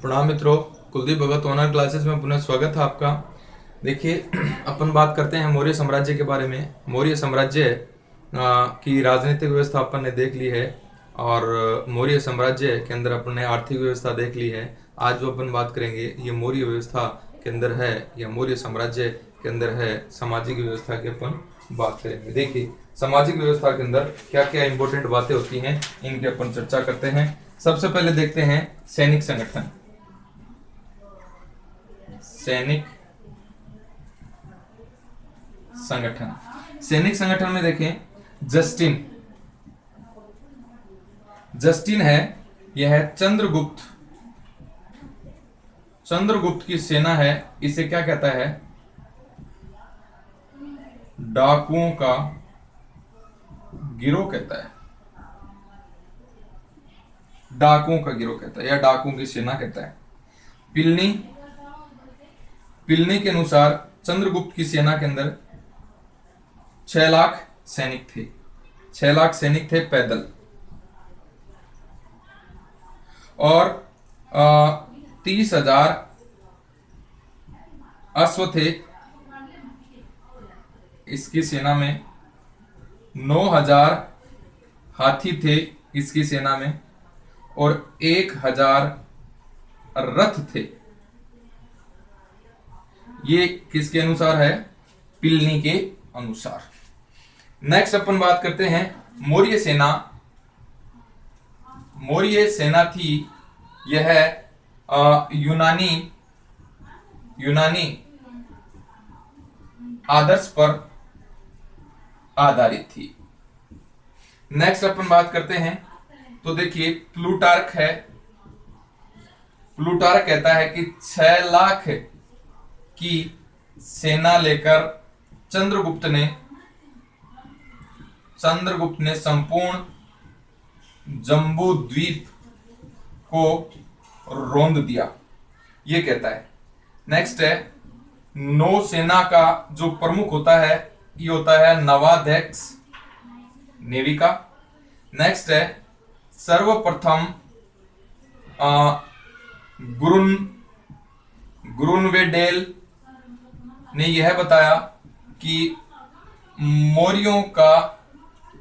प्रणाम मित्रों, कुलदीप भगत online classes में पुनः स्वागत है आपका। देखिए, अपन बात करते हैं मौर्य साम्राज्य के बारे में। मौर्य साम्राज्य की राजनीतिक व्यवस्था अपन ने देख ली है और मौर्य साम्राज्य के अंदर अपन ने आर्थिक व्यवस्था देख ली है। आज जो अपन बात करेंगे ये मौर्य व्यवस्था के अंदर है या मौर्य साम्राज्य के अंदर है सामाजिक व्यवस्था की अपन बात करेंगे। देखिए, सामाजिक व्यवस्था के अंदर क्या क्या इंपॉर्टेंट बातें होती हैं इनकी अपन चर्चा करते हैं। सबसे पहले देखते हैं सैनिक संगठन। सैनिक संगठन सैनिक संगठन में देखें, जस्टिन जस्टिन है, यह है चंद्रगुप्त। चंद्रगुप्त की सेना है, इसे क्या कहता है? डाकुओं का गिरोह कहता है। डाकुओं का गिरोह कहता है या डाकुओं की सेना कहता है। पिलनी पिलनी के अनुसार चंद्रगुप्त की सेना के अंदर 6 लाख सैनिक थे। 6 लाख सैनिक थे पैदल, और 30,000 अश्व थे इसकी सेना में। 9,000 हाथी थे इसकी सेना में, और 1,000 रथ थे। ये किसके अनुसार है? पिलनी के अनुसार। नेक्स्ट अपन बात करते हैं मौर्य सेना। मौर्य सेना थी, यह यूनानी आदर्श पर आधारित थी। नेक्स्ट अपन बात करते हैं, तो देखिए प्लूटार्क है। प्लूटार्क कहता है कि 6 लाख की सेना लेकर चंद्रगुप्त ने संपूर्ण जम्बू द्वीप को रौंद दिया, ये कहता है। नेक्स्ट है, नौसेना का जो प्रमुख होता है ये होता है नवाध्यक्ष नेवी का। नेक्स्ट है, सर्वप्रथम ग्रुनवेडेल ने यह बताया कि मौर्यों का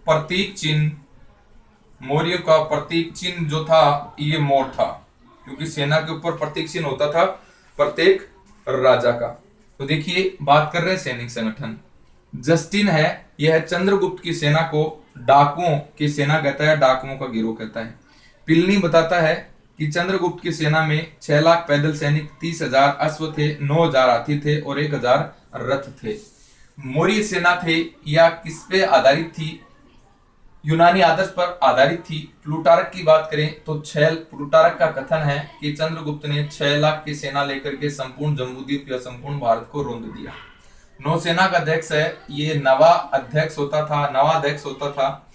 प्रतीक चिन्ह जो था ये मोर था, क्योंकि सेना के ऊपर प्रतीक चिन्ह होता था प्रत्येक राजा का। तो देखिए, बात कर रहे हैं सैनिक संगठन। जस्टिन है, यह चंद्रगुप्त की सेना को डाकुओं की सेना कहता है, डाकुओं का गिरोह कहता है। पिलनी बताता है कि चंद्रगुप्त की सेना में 6 लाख पैदल सैनिक, 30,000 अश्व थे, 9,000 हाथी थे और 1,000 रथ थे। मौर्य सेना थे या किस पे आधारित थी? यूनानी आदर्श पर आधारित थी। प्लूटार्क की बात करें तो प्लूटार्क का कथन है कि चंद्रगुप्त ने 6 लाख की सेना लेकर के संपूर्ण जम्बूद्वीप या संपूर्ण भारत को रौंद दिया। नौसेना का अध्यक्ष है, ये नवाध्यक्ष होता था।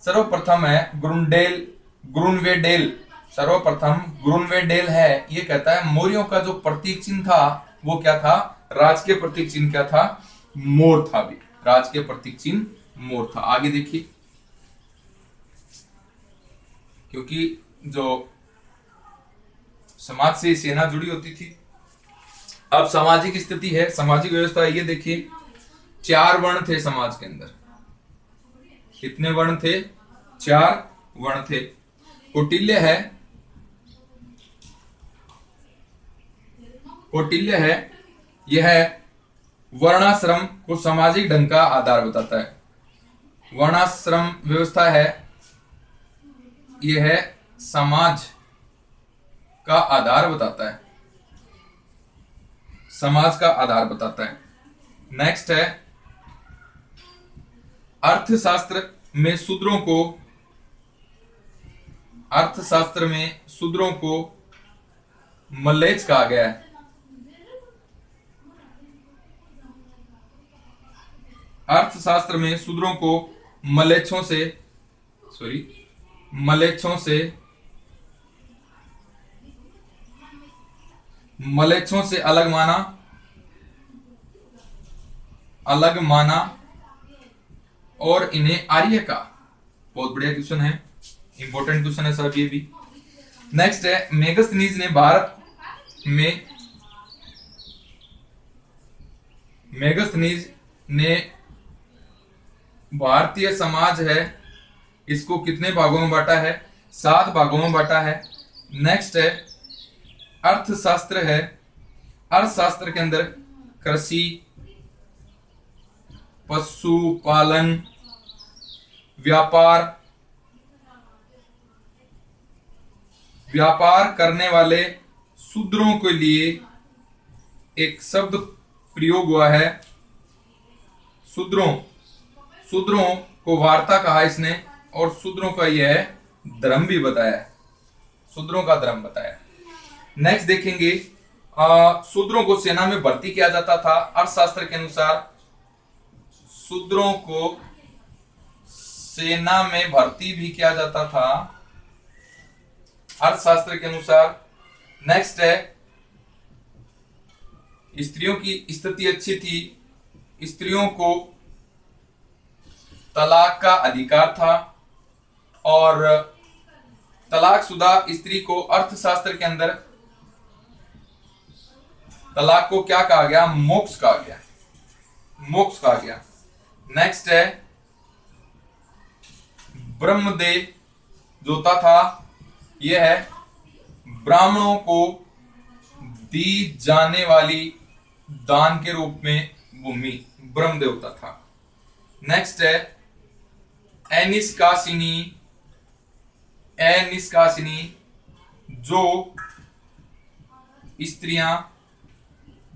सर्वप्रथम है ग्रुनवेडेल है, ये कहता है मौर्यों का जो प्रतीक चिन्ह था वो क्या था? राजकीय प्रतीक चिन्ह क्या था? मोर था। भी राजकीय प्रतीक चिन्ह मोर था। आगे देखिए, क्योंकि जो समाज से सेना जुड़ी होती थी। अब सामाजिक स्थिति है, सामाजिक व्यवस्था है, ये देखिए 4 वर्ण थे समाज के अंदर। कितने वर्ण थे? 4 वर्ण थे। कौटिल्य है, यह वर्णाश्रम को सामाजिक ढंग का आधार बताता है। वर्णाश्रम व्यवस्था है, यह है समाज का आधार बताता है। समाज का आधार बताता है। नेक्स्ट है, अर्थशास्त्र में शूद्रों को मल्लेच्छ कहा गया है। अर्थशास्त्र में शूद्रों को मल्लेच्छों से अलग माना और इन्हें आर्य का, बहुत बढ़िया क्वेश्चन है, इंपॉर्टेंट क्वेश्चन है सर ये भी। नेक्स्ट है मेगस्थनीज ने भारत में मेगस्थनीज ने भारतीय समाज है इसको कितने भागों में बांटा है? 7 भागों में बांटा है। नेक्स्ट है अर्थशास्त्र है। अर्थशास्त्र के अंदर कृषि, पशुपालन, व्यापार करने वाले शूद्रों के लिए एक शब्द प्रयोग हुआ है। शूद्रों को वार्ता कहा इसने, और शूद्रों का यह धर्म भी बताया है। शूद्रों का धर्म बताया। नेक्स्ट देखेंगे शूद्रों को सेना में भर्ती किया जाता था। अर्थशास्त्र के अनुसार शूद्रों को सेना में भर्ती भी किया जाता था अर्थशास्त्र के अनुसार। नेक्स्ट है स्त्रियों की स्थिति अच्छी थी। स्त्रियों को तलाक का अधिकार था, और तलाकशुदा स्त्री को अर्थशास्त्र के अंदर तलाक को क्या कहा गया? मोक्ष कहा गया। मोक्ष कहा गया। नेक्स्ट है ब्रह्मदेव जोता था, यह है ब्राह्मणों को दी जाने वाली दान के रूप में भूमि ब्रह्म देवता था। नेक्स्ट है एनिस्कासिनी जो स्त्रियां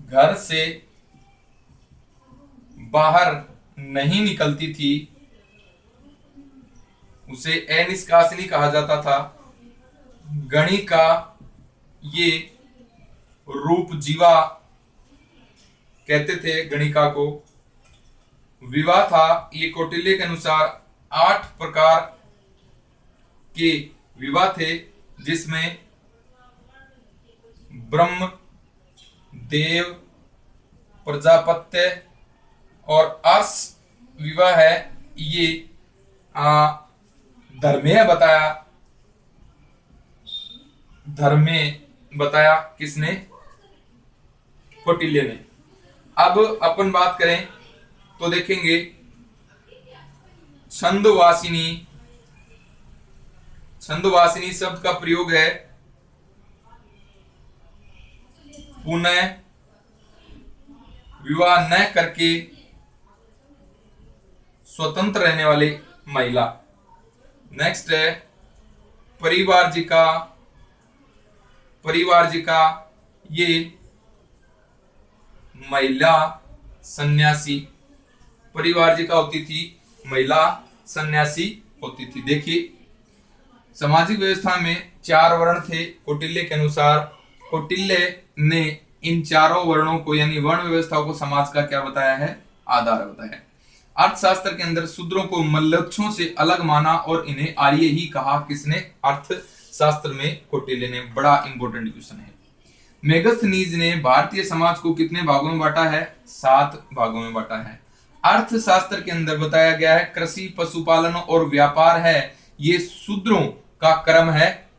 घर से बाहर नहीं निकलती थी उसे एनिस्कासिनी कहा जाता था। गणिका ये रूप जीवा कहते थे गणिका को। विवाह था, ये कौटिल्य के अनुसार 8 प्रकार के विवाह थे, जिसमें ब्रह्म, देव, प्रजापत्य और अर्श विवाह है। ये धर्मेय बताया किसने? कौटिल्य ने। अब अपन बात करें तो देखेंगे छंदवासिनी शब्द का प्रयोग है पुनः विवाह न करके स्वतंत्र रहने वाली महिला। नेक्स्ट है परिवारजिका ये महिला सन्यासी। परिवारजिका होती थी, महिला सन्यासी होती थी। देखिए सामाजिक व्यवस्था में 4 वर्ण थे कौटिल्य के अनुसार। कौटिल्य ने इन चारों वर्णों को यानी वर्ण व्यवस्था को समाज का क्या बताया है? आधार बताया। अर्थशास्त्र के अंदर शूद्रों को मल्लक्षों से अलग माना और इन्हें आर्य ही कहा। किसने? अर्थशास्त्र में कौटिल्य ने। बड़ा इंपॉर्टेंट क्वेश्चन है। मेगस्थनीज ने भारतीय समाज को कितने भागों में बांटा है? 7 भागों में बांटा है। अर्थशास्त्र के अंदर बताया गया है कृषि, पशुपालन और व्यापार है ये शूद्रों का क्रम है।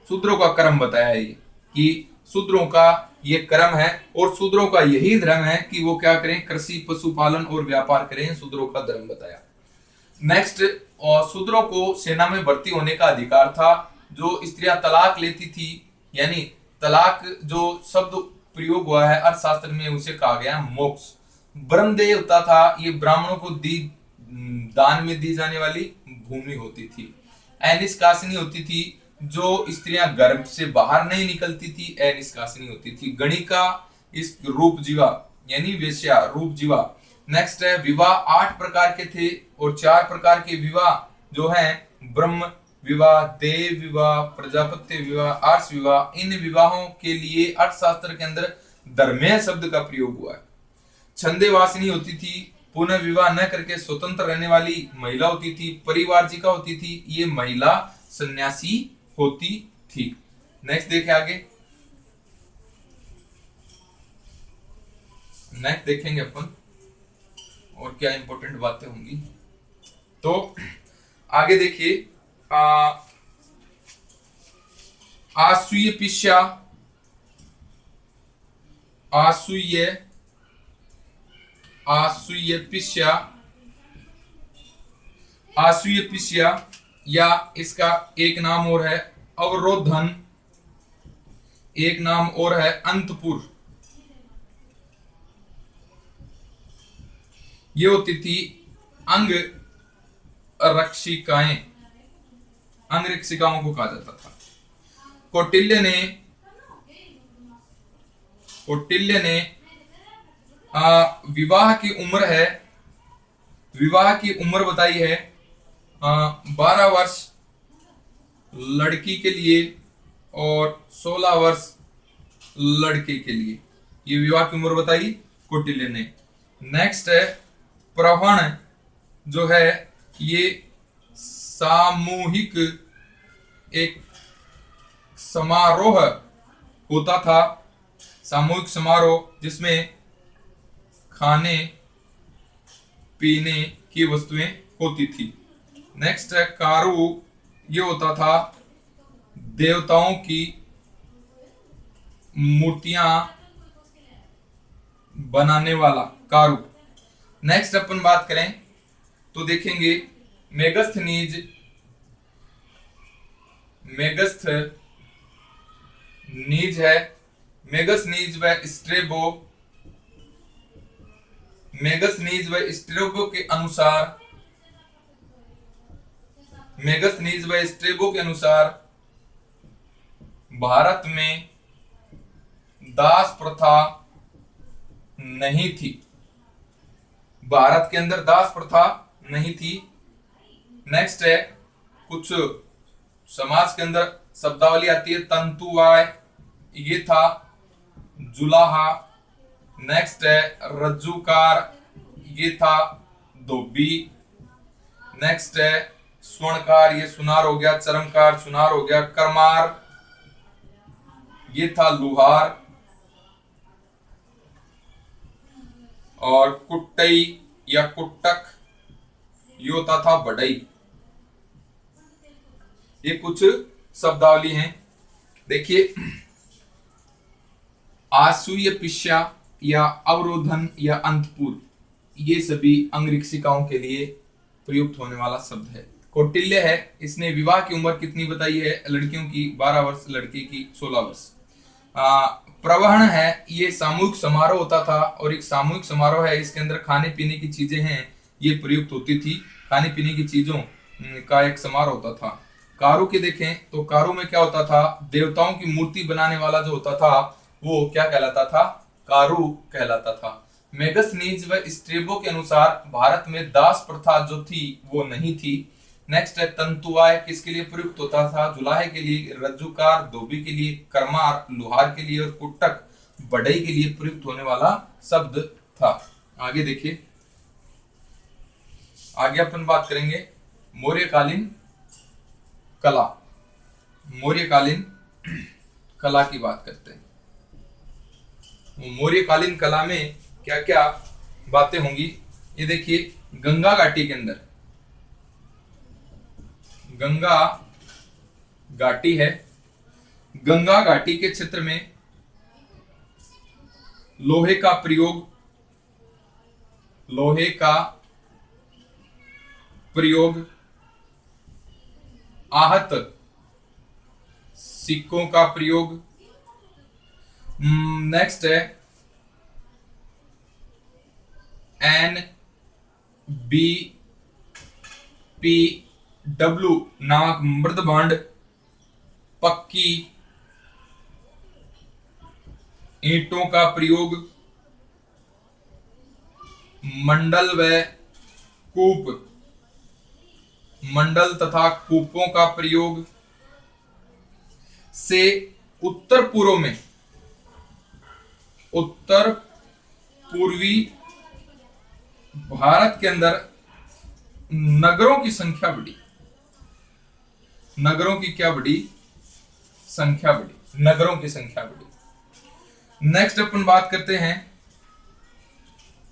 शूद्रों का क्रम बताया है कि शूद्रों का ये क्रम है, और शूद्रों का यही धर्म है कि वो क्या करें? कृषि, पशुपालन और व्यापार करें। शूद्रों का धर्म बताया। नेक्स्ट, शूद्रों को सेना में भर्ती होने का अधिकार था। जो स्त्रियां तलाक लेती थी, यानी तलाक जो शब्द प्रयोग हुआ है अर्थशास्त्र में, उसे कहा गया मोक्ष। ब्रह्मदेवता था, ये ब्राह्मणों को दान में दी जाने वाली भूमि होती थी। एनिस्कासिनी होती थी, जो स्त्रियां गर्भ से बाहर नहीं निकलती थी, एनिस्कासिनी होती थी। गणिका इस रूप जीवा यानी वेश्या, रूप जीवा। नेक्स्ट है विवाह 8 प्रकार के थे, और 4 प्रकार के विवाह जो हैं ब्रह्म विवाह, देव विवाह, प्रजापत्य विवाह, आर्ष विवाह। इन विवाहों के लिए अर्थशास्त्र के अंदर धर्मेय शब्द का प्रयोग हुआ है। छंदेवासिनी होती थी, पुनः विवाह न करके स्वतंत्र रहने वाली महिला होती थी। परिवारजिका होती थी, ये महिला सन्यासी होती थी। नेक्स्ट देखें आगे। नेक्स्ट देखेंगे अपन और क्या इंपॉर्टेंट बातें होंगी। तो आगे देखिए आसूय पिस्या, आसूय आसूय पिस्या, आसूय पिस्या, या इसका एक नाम और है अवरोधन, एक नाम और है अंतपुर। ये होती थी अंग रक्षिकाएं, अंग रक्षिकाओं को कहा जाता था। कौटिल्य ने विवाह की उम्र है, विवाह की उम्र बताई है 12 वर्ष लड़की के लिए और 16 वर्ष लड़के के लिए। ये विवाह की उम्र बताई कौटिल्य ने। नेक्स्ट है प्रवहण, जो है ये सामूहिक एक समारोह होता था, सामूहिक समारोह जिसमें खाने पीने की वस्तुएं होती थी। नेक्स्ट है कारु, ये होता था देवताओं की मूर्तियां बनाने वाला कारु। नेक्स्ट अपन बात करें तो देखेंगे मेगस्थनीज, मेगस्थनीज है, मेगस्थनीज व स्ट्रेबो, मेगस्थनीज व स्ट्रेबो के अनुसार, मेगस्थनीज व स्ट्रेबो के अनुसार भारत में दास प्रथा नहीं थी, भारत के अंदर दास प्रथा नहीं थी। नेक्स्ट है कुछ समाज के अंदर शब्दावली आती है, तंतुवाय, ये था जुलाहा। नेक्स्ट है रज्जुकार, ये था धोबी। नेक्स्ट है स्वर्णकार, ये सुनार हो गया, चरमकार सुनार हो गया, करमार ये था लुहार, और कुट्टई या कुट्टक ये होता था बढ़ई। ये कुछ शब्दावली हैं। देखिए आसूय पिस्या या अवरोधन या अंतपुर, ये सभी अंगरक्षिकाओं के लिए प्रयुक्त होने वाला शब्द है। कौटिल्य है, इसने विवाह की उम्र कितनी बताई है, लड़कियों की 12 वर्ष, लड़के की 16 वर्ष। प्रवहन है, ये सामूहिक समारोह होता था, और एक सामूहिक समारोह है, इसके अंदर खाने पीने की चीजें हैं ये प्रयुक्त होती थी, खाने पीने की चीजों का एक समारोह होता था। कारू के देखें तो कारू में क्या होता था, देवताओं की मूर्ति बनाने वाला जो होता था वो क्या कहलाता था, कारू कहलाता था। मेगस्थनीज व स्ट्रेबो के अनुसार भारत में दास प्रथा जो थी वो नहीं थी। नेक्स्ट है तंतुवाय, किसके लिए प्रयुक्त होता था, जुलाहे के लिए, रज्जुकार धोबी के लिए, करमार लुहार के लिए, और कुट्टक बढ़ई के लिए प्रयुक्त होने वाला शब्द था। आगे देखिए, आगे अपन बात करेंगे मौर्यकालीन कला। मौर्यकालीन कला की बात करते हैं। मौर्यकालीन कला में क्या क्या बातें होंगी, ये देखिए गंगा घाटी के अंदर, गंगा घाटी है, गंगा घाटी के क्षेत्र में लोहे का प्रयोग, लोहे का प्रयोग, आहत सिक्कों का प्रयोग। नेक्स्ट है NBPW नामक मृद भांड, पक्की ईंटों का प्रयोग, मंडल व कूप, मंडल तथा कूपों का प्रयोग से उत्तर पूर्व में, उत्तर पूर्वी भारत के अंदर नगरों की संख्या बढ़ी, नगरों की क्या बढ़ी, संख्या बढ़ी, नगरों की संख्या बढ़ी। नेक्स्ट अपन बात करते हैं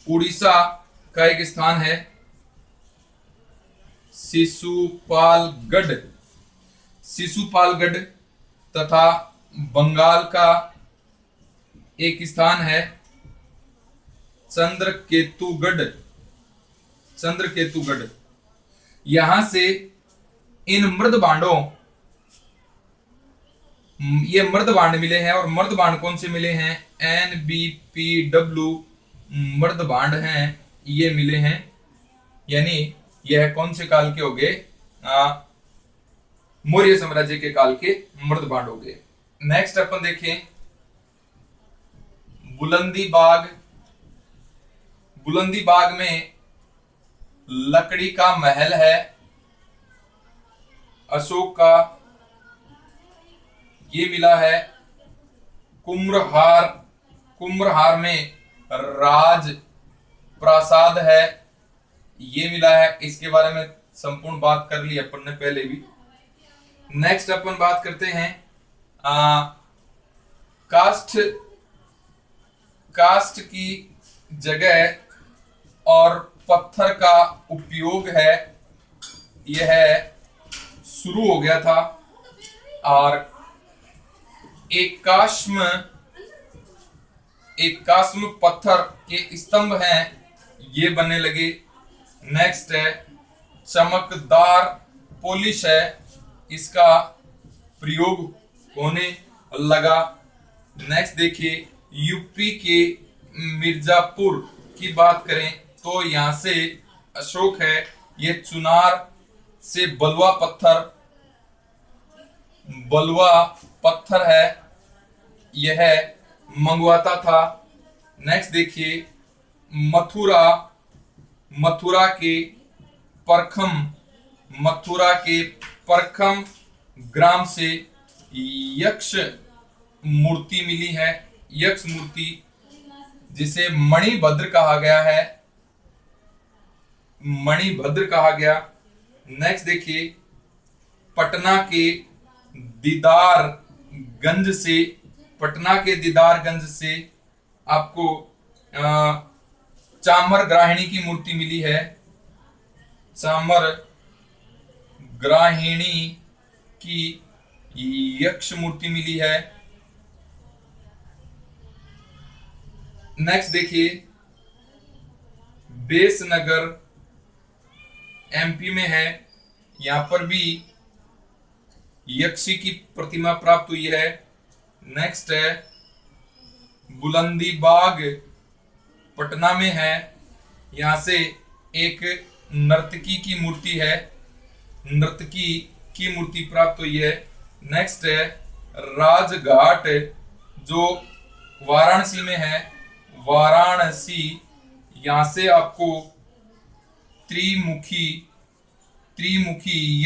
उड़ीसा का एक स्थान है शिशुपालगढ़। शिशुपालगढ़ तथा बंगाल का एक स्थान है चंद्रकेतुगढ़। चंद्रकेतुगढ़, यहां से इन मृद बांडों, ये मृद बांड मिले हैं। और मृद बांड कौन से मिले हैं? NBPW मृद बांड हैं, ये मिले हैं। यानी यह कौन से काल के हो गए? मौर्य साम्राज्य के काल के मृद बांड हो गए। नेक्स्ट अपन देखें बुलंदी बाग। बुलंदी बाग में लकड़ी का महल है अशोक का, ये मिला है। कुम्भहार, कुम्भहार में राज प्रासाद है, ये मिला है। इसके बारे में संपूर्ण बात कर ली अपन ने पहले भी। नेक्स्ट अपन बात करते हैं कास्ट। कास्ट की जगह और पत्थर का उपयोग है, यह शुरू हो गया था। और एकाश्म पत्थर के स्तंभ हैं, ये बनने लगे। नेक्स्ट है चमकदार पॉलिश है, इसका प्रयोग होने लगा। नेक्स्ट देखिए यूपी के मिर्जापुर की बात करें तो यहां से अशोक है, ये चुनार से बलुआ पत्थर है, यह मंगवाता था। नेक्स्ट देखिए मथुरा के परखम ग्राम से यक्ष मूर्ति मिली है। यक्ष मूर्ति जिसे मणिभद्र कहा गया है, मणिभद्र कहा गया। नेक्स्ट देखिए पटना के दीदारगंज से आपको चामर ग्राहिणी की मूर्ति मिली है। चामर ग्राहिणी की यक्ष मूर्ति मिली है। नेक्स्ट देखिए बेसनगर MP में है, यहां पर भी यक्षी की प्रतिमा प्राप्त हुई है। नेक्स्ट है बुलंदी बाग, पटना में है, यहां से एक नर्तकी की मूर्ति है, नर्तकी की मूर्ति प्राप्त हुई है। नेक्स्ट है राजघाट जो वाराणसी में है, वाराणसी, यहां से आपको त्रिमुखी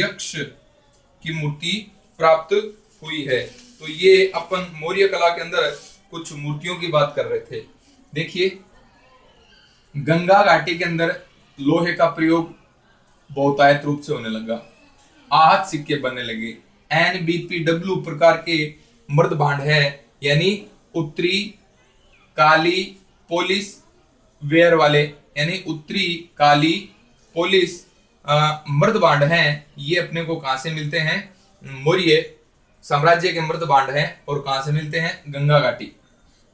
यक्ष की मूर्ति प्राप्त हुई है। तो ये अपन मौर्य कला के अंदर कुछ मूर्तियों की बात कर रहे थे। देखिए गंगा घाटी के अंदर लोहे का प्रयोग बहुतायत रूप से होने लगा, आहत सिक्के बनने लगे। NBPW प्रकार के मृद भांड है, यानी उत्तरी काली पोलिस वेयर वाले, यानी उत्तरी काली पोलिस मृद भांड हैं। ये अपने को कहां से मिलते हैं? मौर्य साम्राज्य के मृद भांड हैं। और कहां से मिलते हैं? गंगा घाटी।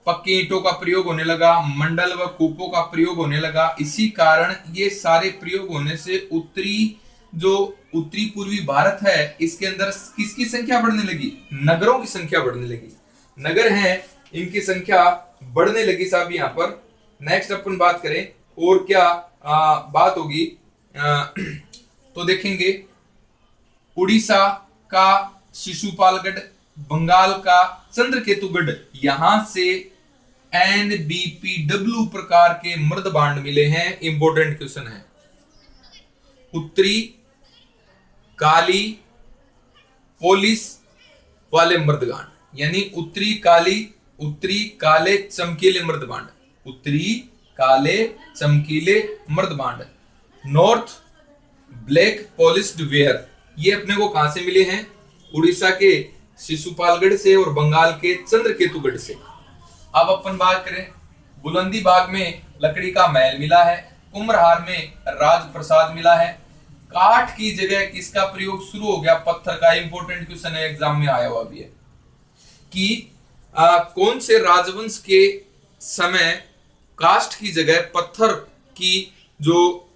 पक्की ईंटों का प्रयोग होने लगा, मंडल व कूपों का प्रयोग होने लगा। इसी कारण ये सारे प्रयोग होने से उत्तरी पूर्वी भारत है, इसके अंदर किसकी संख्या बढ़ने लगी? नगरों की संख्या बढ़ने लगी। नगर हैं, इनकी संख्या बढ़ने लगी साहब यहाँ पर। नेक्स्ट अपन बात करें और क्या बात होगी, तो देखेंगे उड़ीसा का शिशुपालगढ़, बंगाल का चंद्रकेतुगढ़, यहां से NBPW प्रकार के मृद भांड मिले हैं। इंपॉर्टेंट क्वेश्चन है। उत्तरी काली पोलिस वाले मृद भांड, यानी उत्तरी काले चमकीले मृद भांड, उत्तरी काले चमकीले मृद भांड। नॉर्थ ब्लैक पॉलिश्ड वेयर, ये अपने को कहां से मिले हैं? उड़ीसा के शिशुपालगढ़ से और बंगाल के चंद्रकेतुगढ़ से। अब अपन बात करें बुलंदी बाग में लकड़ी का महल मिला है, कुम्भहार में राजप्रसाद मिला है। काठ की जगह किसका प्रयोग शुरू हो गया? पत्थर का। इंपॉर्टेंट क्वेश्चन है, एग्जाम में आया हुआ भी है। कि कौन से राजवंश के समय काष्ठ की जगह पत्थर की जो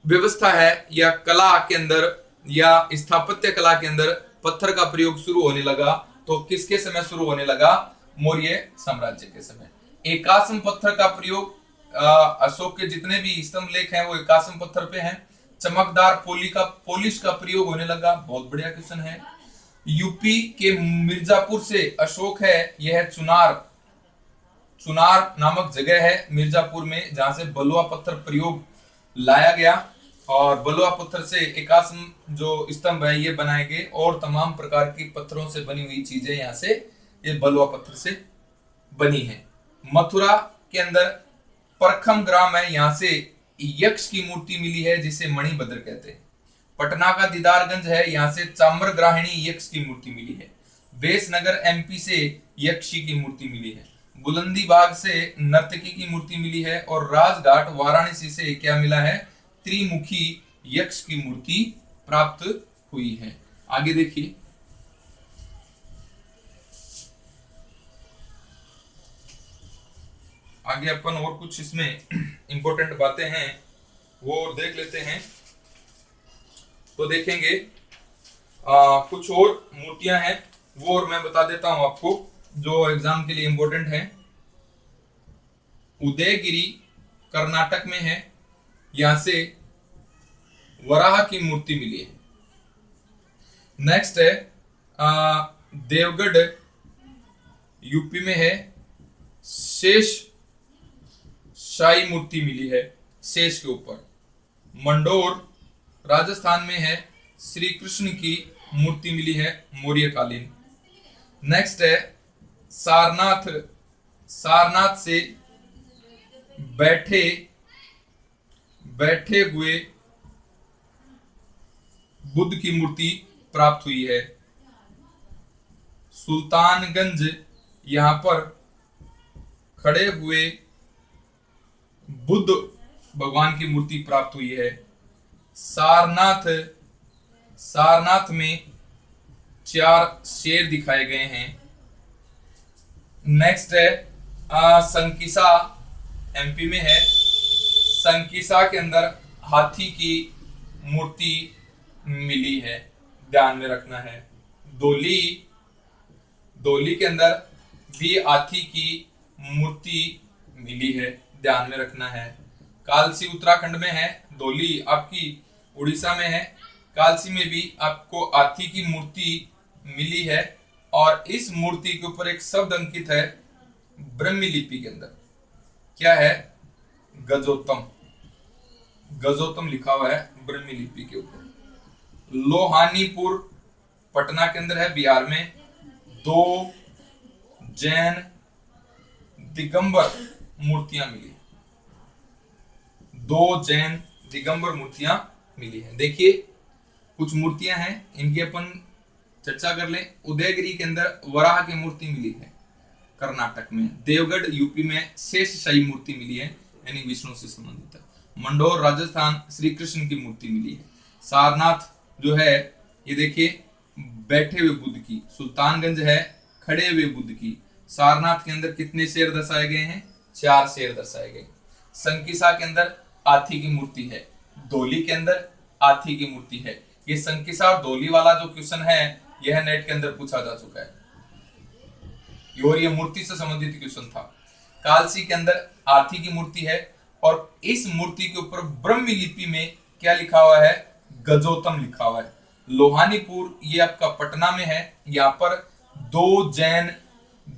व्यवस्था है या कला के अंदर या स्थापत्य कला के अंदर पत्थर का प्रयोग शुरू होने लगा। तो किसके समय शुरू होने लगा? मौर्य साम्राज्य के समय। एकाश्म पत्थर का प्रयोग, अशोक के जितने भी स्तंभ लेख हैं वो एकाश्म पत्थर पे हैं। चमकदार पॉलिश का प्रयोग होने लगा। बहुत बढ़िया क्वेश्चन है। यूपी के मिर्जापुर से अशोक है, यह चुनार नामक जगह है मिर्जापुर में, जहां से बलुआ पत्थर प्रयोग लाया गया और बलुआ पत्थर से एकाश्म जो स्तंभ है ये बनाए गए और तमाम प्रकार की पत्थरों से बनी हुई चीजें यहाँ से ये बलुआ पत्थर से बनी है। मथुरा के अंदर परखम ग्राम है, यहाँ से यक्ष की मूर्ति मिली है जिसे मणिभद्र कहते हैं। पटना का दीदारगंज है, यहाँ से चाम्रग्राहिणी यक्ष की मूर्ति मिली है। वेशनगर एमपी से यक्षी की मूर्ति मिली है। बुलंदीबाग से नर्तकी की मूर्ति मिली है और राजघाट वाराणसी से क्या मिला है? त्रिमुखी यक्ष की मूर्ति प्राप्त हुई है। आगे देखिए, आगे अपन और कुछ इसमें इंपॉर्टेंट बातें हैं वो और देख लेते हैं। तो देखेंगे कुछ और मूर्तियां हैं वो और मैं बता देता हूं आपको जो एग्जाम के लिए इंपॉर्टेंट है। उदयगिरी कर्नाटक में है, यहां से वराह की मूर्ति मिली है। नेक्स्ट है देवगढ़ यूपी में है, शेष शाही मूर्ति मिली है शेष के ऊपर। मंडोर राजस्थान में है, श्री कृष्ण की मूर्ति मिली है मौर्यकालीन। नेक्स्ट है सारनाथ से बैठे हुए बुद्ध की मूर्ति प्राप्त हुई है। सुल्तानगंज यहां पर खड़े हुए बुद्ध भगवान की मूर्ति प्राप्त हुई है। सारनाथ में 4 शेर दिखाए गए हैं। नेक्स्ट है संकिसा एमपी में है, संकिसा के अंदर हाथी की मूर्ति मिली है, ध्यान में रखना है। दोली के अंदर भी हाथी की मूर्ति मिली है, ध्यान में रखना है। कालसी उत्तराखंड में है, दोली आपकी उड़ीसा में है। कालसी में भी आपको हाथी की मूर्ति मिली है और इस मूर्ति के ऊपर एक शब्द अंकित है ब्रह्मी लिपि के अंदर, क्या है? गजोतम लिखा हुआ है ब्रह्मी लिपि के ऊपर। लोहानीपुर पटना के अंदर है, बिहार में। 2 जैन दिगंबर मूर्तियां मिली, 2 जैन दिगंबर मूर्तियां मिली है। देखिए कुछ मूर्तियां हैं इनकी अपन चर्चा कर ले। उदयगिरी के अंदर वराह की मूर्ति मिली है कर्नाटक में। देवगढ़ यूपी में शेषशाही मूर्ति मिली है, यानी विष्णु से संबंधित है। मंडोर राजस्थान श्री कृष्ण की मूर्ति मिली है। सारनाथ जो है ये देखिए बैठे हुए बुद्ध की। सुल्तानगंज है खड़े हुए बुद्ध की। सारनाथ के अंदर कितने शेर दर्शाए गए हैं? 4 शेर दर्शाए गए। संकिसा के अंदर हाथी की मूर्ति है, दोली के अंदर हाथी की मूर्ति है। ये संकिसा और दोली वाला जो क्वेश्चन है यह नेट के अंदर पूछा जा चुका है और ये मूर्ति से संबंधित क्वेश्चन था। कालसी के अंदर हाथी की मूर्ति है और इस मूर्ति के ऊपर ब्रह्मी लिपि में क्या लिखा हुआ है? गजोतम लिखा हुआ है। लोहानीपुर ये आपका पटना में है, यहाँ पर 2 जैन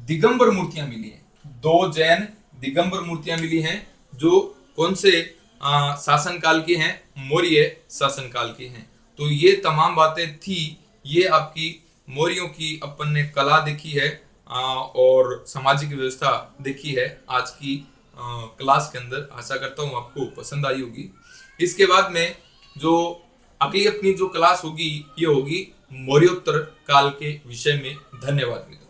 दिगंबर मूर्तियां मिली है। 2 जैन दिगंबर मूर्तियां मिली हैं जो कौन से शासनकाल की हैं? मौर्य शासनकाल की हैं। तो ये तमाम बातें थी, ये आपकी मौर्यों की अपन ने कला देखी है और सामाजिक व्यवस्था देखी है आज की क्लास के अंदर। आशा करता हूँ आपको पसंद आई होगी। इसके बाद में जो अगली अपनी जो क्लास होगी ये होगी मौर्योत्तर काल के विषय में। धन्यवाद मित्रों।